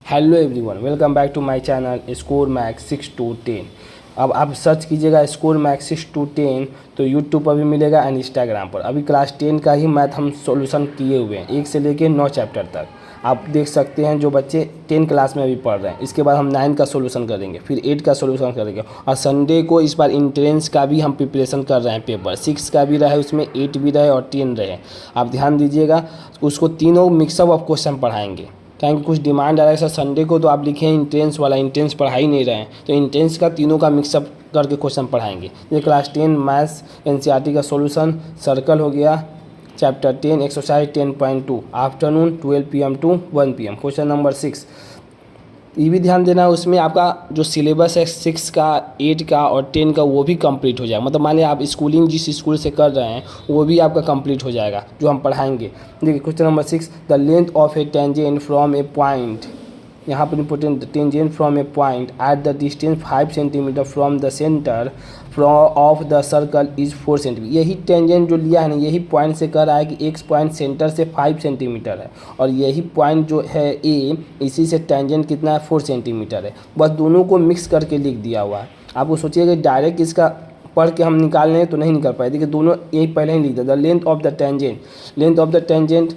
Hello everyone, welcome back to my channel score max 6 to 10। अब आप search कीजिएगा score max 6 to 10 तो YouTube पर भी मिलेगा एंड इंस्टाग्राम पर। अभी क्लास 10 का ही मैथ हम सॉल्यूशन किए हुए हैं, 1 से लेके 9 चैप्टर तक। आप देख सकते हैं जो बच्चे 10 क्लास में अभी पढ़ रहे हैं। इसके बाद हम 9 का सॉल्यूशन करेंगे, फिर 8 का सॉल्यूशन करेंगे और संडे को इस बार इंट्रेंस का भी हम प्रिपरेशन कर रहे हैं। पेपर 6 का भी रहे, उसमें 8 भी रहे और 10 रहे। आप ध्यान दीजिएगा, उसको तीनों मिक्सअप ऑफ क्वेश्चन पढ़ाएंगे। क्योंकि कुछ डिमांड आ रहा है सर संडे को तो आप लिखे हैं इंट्रेंस वाला, इंट्रेंस पढ़ा ही नहीं रहे हैं, तो इंट्रेंस का तीनों का मिक्सअप करके क्वेश्चन पढ़ाएंगे। ये क्लास 10 मैथ्स एनसीईआरटी का सॉल्यूशन सर्कल हो गया, chapter 10 exercise 10.2 afternoon 12 PM to 1 PM। Question number 6 ये भी ध्यान देना, उसमें आपका जो सिलेबस है 6 का 8 का और 10 का वो भी कंप्लीट हो जाएगा। मतलब मान लिया आप स्कूलिंग जिस स्कूल से कर रहे हैं वो भी आपका कंप्लीट हो जाएगा जो हम पढ़ाएंगे। देखिए question number 6, the length of A tangent from A point, यहाँ पर important, tangent from A point at the distance 5 centimetre from the centre of the circle is 4 centimetre. यही टेंजेंट जो लिया है ना, यही पॉइंट से कर रहा है कि एक पॉइंट सेंटर से 5 सेंटीमीटर है और यही पॉइंट जो है ए, इसी से टेंजेंट कितना है 4 सेंटीमीटर है। बस दोनों को मिक्स करके लिख दिया हुआ है। आपको सोचिएगा डायरेक्ट इसका पढ़ के हम निकाल लें तो नहीं निकाल पाए। देखिए दोनों यही पहले ही लिख दिया, the length of the tangent, length of the tangent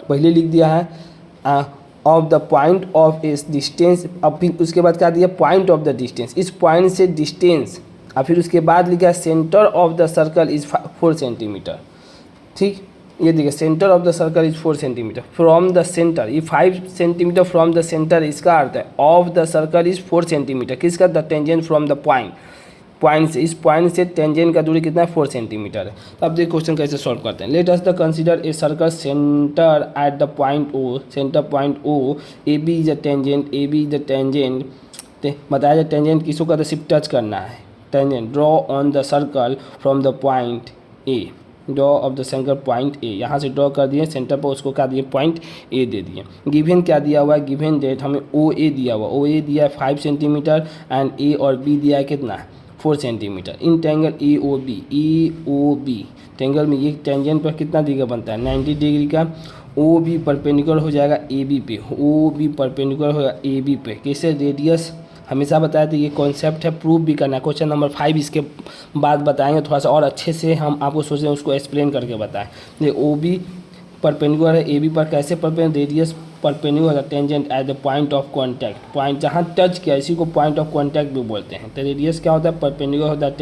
पहले लिख दिया है ऑफ द पॉइंट ऑफ इस डिस्टेंस। अब फिर उसके बाद क्या दिया, पॉइंट ऑफ द डिस्टेंस, इस पॉइंट से डिस्टेंस। और फिर उसके बाद लिखा centre of the circle is 4 centimetre. ठीक, ये देखिए centre of the circle is 4 centimetre from the centre, ये 5 सेंटीमीटर फ्रॉम द सेंटर, इसका अर्थ है of the circle is 4 centimetre. किसका, the tangent from the point, point से, इस पॉइंट से टेंजेंट का दूरी कितना है 4 सेंटीमीटर है। तो अब देखिए क्वेश्चन कैसे सॉल्व करते हैं। Let us the consider a circle centre at the point O, centre point O, A B is the tangent, A B is the tangent. बताया जाए टेंजेंट किसको कहते हैं, सिर्फ टच करना है। Tangent draw on the circle from the point A, draw of the circle point A, यहाँ से ड्रॉ कर दिए सेंटर पर, उसको क्या दिए पॉइंट ए दे दिए। गिवन क्या दिया हुआ है, गिवन डेट हमें ओ ए दिया हुआ, ओ ए दिया है 5 सेंटीमीटर एंड ए और बी दिया है कितना 4 centimetre. In triangle A O B, E O B tangle में ये टेंजेंट पर कितना डिग्री बनता है 90 डिग्री का। ओ बी परपेंडिकुलर हो जाएगा ए बी पे, ओ बी परपेंडिकुलर होगा ए बी पे। कैसे, रेडियस हमेशा बताया था, ये कॉन्सेप्ट है, प्रूव भी करना है। क्वेश्चन नंबर 5 इसके बाद बताएंगे, थोड़ा सा और अच्छे से हम आपको सोचें उसको एक्सप्लेन करके बताएं। ये ओ बी परपेंडिकुलर है ए बी पर, कैसे perpendicular, radius perpendicular tangent at the point of contact, point जहाँ टच किया इसी को पॉइंट ऑफ कॉन्टैक्ट भी बोलते हैं। तो रेडियस क्या होता है, परपेंडिकुलर होता है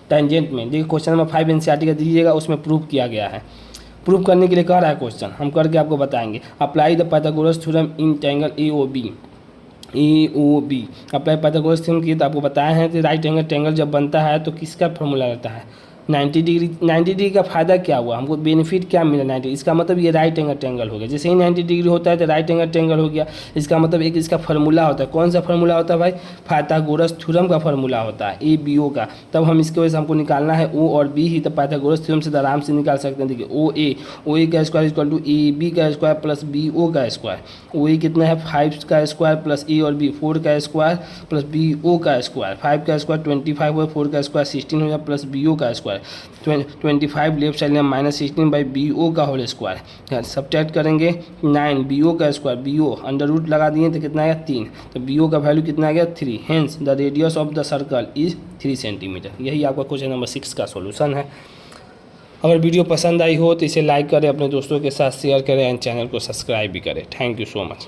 टेंजेंट में। देखिए क्वेश्चन नंबर 5 एनसीईआरटी का दीजिएगा, उसमें प्रूव किया गया है। प्रूव करने के लिए कह रहा है क्वेश्चन, हम करके आपको बताएंगे। Apply the Pythagoras theorem in triangle A O B, A O B. Apply Pythagoras theorem की तो आपको बताया है कि राइट एंगल ट्रायंगल जब बनता है तो किसका फॉर्मूला रहता है 90 डिग्री। 90 डिग्री का फ़ायदा क्या हुआ, हमको बेनिफिट क्या मिला 90, इसका मतलब ये राइट एंगल ट्रायंगल हो गया। जैसे ही 90 डिग्री होता है तो राइट एंगल ट्रायंगल हो गया। इसका मतलब एक इसका फार्मूला होता है, कौन सा फार्मूला होता है भाई, पाइथागोरस थ्योरम का फार्मूला होता है, ए बी ओ का। तब हम इसके वजह से हमको निकालना है ओ और बी ही, तो पाइथागोरस थ्योरम से आराम से निकाल सकते हैं। देखिए ओ ए का square equal to A B का स्क्वायर प्लस बी ओ का स्क्वायर। ओ ए कितना है 5 का स्क्वायर प्लस ए और बी 4 का स्क्वायर प्लस बी ओ का स्क्वायर, 5 का स्क्वायर 25 हो, 4 का स्क्वायर 16 हो जाए प्लस बी ओ का स्क्वायर 25 लेफ्ट साइड में माइनस 16 बाई बी ओ का होल स्क्वायर। सब्ट्रैक्ट करेंगे 9 बी ओ का square, B O under root लगा दिए तो कितना आया 3, तो बी ओ का वैल्यू कितना आ गया 3। Hence the radius of the circle is 3 centimetre. यही आपका क्वेश्चन नंबर 6 का सॉल्यूशन है। अगर वीडियो पसंद आई हो तो इसे लाइक करें, अपने दोस्तों के साथ शेयर करें एंड चैनल को सब्सक्राइब भी करें। Thank you so much.